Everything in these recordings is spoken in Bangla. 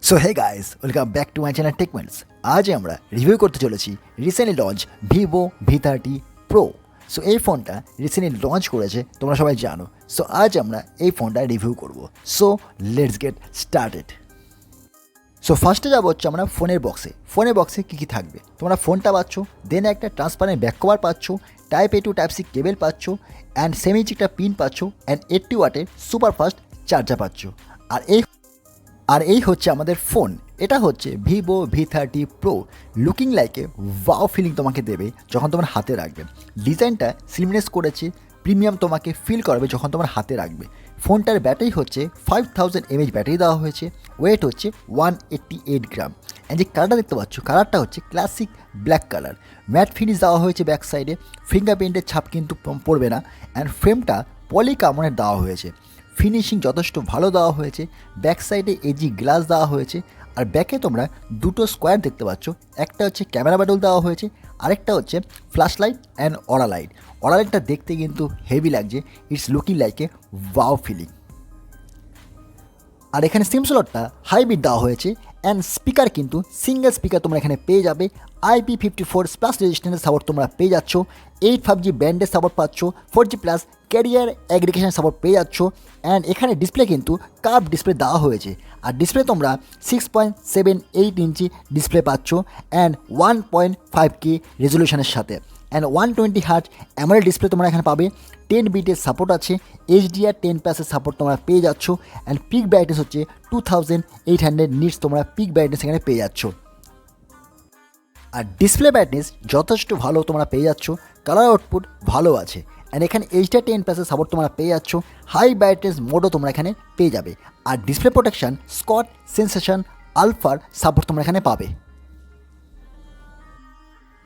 So hey guys, welcome back to my channel টেকমেন্টস। আজ আমরা রিভিউ করতে চলেছি recently launch Vivo V30 pro. So এই ফোনটা রিসেন্টলি লঞ্চ করেছে, তোমরা সবাই জানো। সো আজ আমরা এই ফোনটা রিভিউ করব। So let's get started. So ফার্স্টে যাবো হচ্ছে আমরা ফোনের বক্সে কী কী থাকবে। তোমরা ফোনটা পাচ্ছ, দেন একটা ট্রান্সপারেন্ট ব্যাক কভার পাচ্ছ, type A to type C কেবল পাচ্ছ, অ্যান্ড সেমি একটা পিন পাচ্ছ, অ্যান্ড 80 ওয়াটের সুপার ফাস্ট চার্জার পাচ্ছ। আর এই হচ্ছে আমাদের ফোন। এটা হচ্ছে Vivo V30 pro. Looking like a wow feeling তোমাকে দেবে যখন তোমার হাতে রাখবে। ডিজাইনটা স্লিমনেস করেছে, প্রিমিয়াম তোমাকে ফিল করবে যখন তোমার হাতে রাখবে। ফোনটার ব্যাটারি হচ্ছে 5000 mAh ব্যাটারি দেওয়া হয়েছে, ওয়েট হচ্ছে 188 গ্রাম। অ্যান্ড যে কালারটা দেখতে পাচ্ছ, কালারটা হচ্ছে classic black colour. Mat finish দেওয়া হয়েছে ব্যাক সাইডে, ফিঙ্গারপ্রিন্টের ছাপ কিন্তু পড়বে না। অ্যান্ড ফ্রেমটা পলিকার্বনেট দেওয়া হয়েছে, ফিনিশিং যথেষ্ট ভালো দেওয়া হয়েছে। ব্যাক সাইডে এজি গ্লাস দেওয়া হয়েছে। আর ব্যাকে তোমরা দুটো স্কোয়ার দেখতে পাচ্ছ, একটা হচ্ছে ক্যামেরা ব্যাটল দেওয়া হয়েছে, আরেকটা হচ্ছে flash light and aura light. অরা লাইটটা দেখতে কিন্তু হেভি লাগছে, it's looking like a wow feeling. আর এখানে সিম স্লটটা হাইব্রিড দেওয়া হয়েছে, অ্যান্ড স্পিকার কিন্তু সিঙ্গেল স্পিকার তোমরা এখানে পেয়ে যাবে। IP54 প্লাস রেজিস্ট্যান্সের সাপোর্ট তোমরা পেয়ে যাচ্ছ, 8.5G ব্যান্ডের সাপোর্ট পাচ্ছ, 4G plus career aggregation support পেয়ে যাচ্ছ। অ্যান্ড এখানে ডিসপ্লে কিন্তু কার্ভ ডিসপ্লে দেওয়া হয়েছে। আর ডিসপ্লে তোমরা 6.78 ইঞ্চি ডিসপ্লে পাচ্ছ, অ্যান্ড 1.5K রেজলিউশনের সাথে। অ্যান্ড 120 হার্জ অ্যামোলেড ডিসপ্লে তোমরা এখানে পাবে। 10 বিটের সাপোর্ট আছে, HDR10+ সাপোর্ট তোমরা পেয়ে যাচ্ছ। অ্যান্ড পিক ব্রাইটনেস হচ্ছে 2800 নিটস তোমরা পিক ব্রাইটনেস এখানে পেয়ে যাচ্ছ। আর ডিসপ্লে ব্রাইটনেস যথেষ্ট ভালো তোমরা পেয়ে যাচ্ছ, কালার আউটপুট ভালো আছে। অ্যান্ড এখানে HDR10+ সাপোর্ট তোমরা পেয়ে যাচ্ছ, হাই ব্রাইটনেস মোডও তোমরা এখানে পেয়ে যাবে। আর ডিসপ্লে প্রোটেকশন স্কট সেন্সেশন আলফার সাপোর্ট তোমরা এখানে পাবে।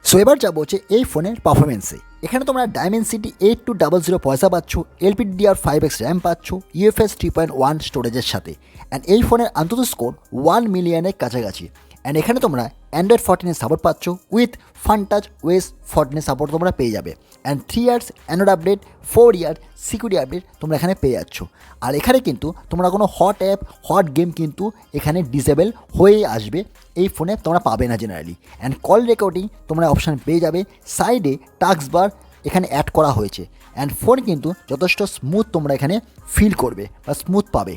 সো এবার যাবো হচ্ছে এই ফোনের পারফরমেন্সে। এখানে তোমরা ডায়মেনসিটি 8200 পয়সা পাচ্ছ, LPDDR5X র্যাম পাচ্ছ, UFS 3.1 স্টোরেজের সাথে। অ্যান্ড এই ফোনের আন্তত স্কোর 1 মিলিয়নের কাছাকাছি। অ্যান্ড এখানে তোমরা অ্যান্ড্রয়েড 14 সাপোর্ট পাচ্ছ, উইথ ফানটাচ ওয়েস 14 সাপোর্ট তোমরা পেয়ে যাবে। And 3 years Android update, 4 year security update তোমরা এখানে পেয়ে যাচ্ছ। আর এখানে কিন্তু তোমরা কোনো হট অ্যাপ, হট গেম কিন্তু এখানে ডিসেবল হয়ে আসবে, এই ফোনে তোমরা পাবে না জেনারেলি। অ্যান্ড কল রেকর্ডিং তোমরা অপশান পেয়ে যাবে, সাইডে টাস্ক বার এখানে অ্যাড করা হয়েছে। অ্যান্ড ফোন কিন্তু যথেষ্ট স্মুথ তোমরা এখানে ফিল করবে বা স্মুথ পাবে।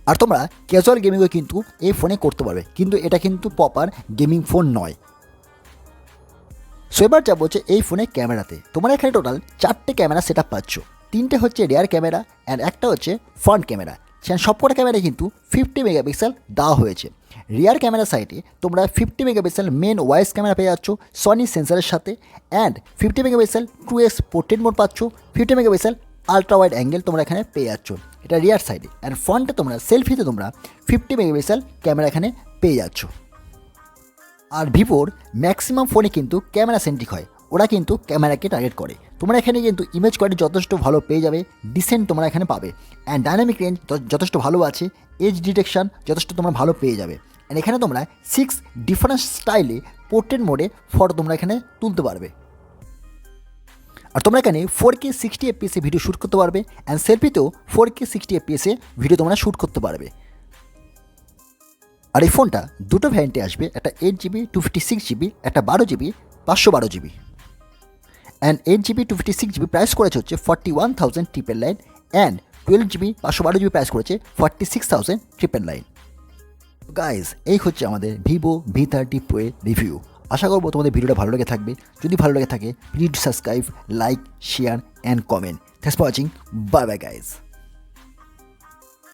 আর তোমরা ক্যাজুয়াল গেমিংও কিন্তু এই ফোনে করতে পারবে, কিন্তু এটা কিন্তু প্রপার গেমিং ফোন নয়। সো এবার যাবো হচ্ছে এই ফোনের ক্যামেরাতে। তোমরা এখানে টোটাল 4টে ক্যামেরা সেট আপ পাচ্ছ, 3টে হচ্ছে রিয়ার ক্যামেরা অ্যান্ড একটা হচ্ছে ফ্রন্ট ক্যামেরা। সেখানে সবকটা ক্যামেরা কিন্তু 50 মেগাপিক্সেল দেওয়া হয়েছে। রিয়ার ক্যামেরা সাইডে তোমরা 50 মেগাপিক্সেল মেন ওয়াইস ক্যামেরা পেয়ে যাচ্ছ সনি সেন্সারের সাথে, and 50 megapixel 2x portrait mode পাচ্ছ, 50 মেগাপিক্সেল আলট্রা ওয়াইড অ্যাঙ্গেল তোমরা এখানে পেয়ে যাচ্ছ, এটা রিয়ার সাইডে। অ্যান্ড ফ্রন্টে তোমরা সেলফিতে তোমরা 50 মেগাপিক্সেল ক্যামেরা এখানে পেয়ে যাচ্ছ। আর ভিভোর ম্যাক্সিমাম ফোনে কিন্তু ক্যামেরা সেন্ট্রিক হয়, ওরা কিন্তু ক্যামেরাকে টার্গেট করে। তোমরা এখানে কিন্তু ইমেজ কোয়ালিটি যথেষ্ট ভালো পেয়ে যাবে, ডিসেন্ট তোমরা এখানে পাবে। অ্যান্ড ডাইনামিক রেঞ্জ যথেষ্ট ভালো আছে, এজ ডিটেকশন যথেষ্ট তোমরা ভালো পেয়ে যাবে। অ্যান্ড এখানে তোমরা 6 ডিফারেন্ট স্টাইলে পোর্ট্রেট মোডে ফটো তোমরা এখানে তুলতে পারবে। আর তোমরা এখানে 4K 60 FPS ভিডিও শ্যুট করতে পারবে, অ্যান্ড সেলফিতেও 4K 60 FPS ভিডিও তোমরা শ্যুট করতে পারবে। আর এই ফোনটা দুটো ভ্যারিয়েন্টে আসবে, একটা 8GB 256GB, একটা 12GB 512GB। And 8GB 256GB price করেছে হচ্ছে 41,999, অ্যান্ড 12GB 512GB প্রাইস করেছে 46,999। গাইজ, এই হচ্ছে আমাদের ভিভো V30 প্রো এর রিভিউ। আশা করবো তোমাদের ভিডিওটা ভালো লেগে থাকবে। যদি ভালো লেগে থাকে please subscribe, like, share and comment. Thanks for watching. Bye bye guys.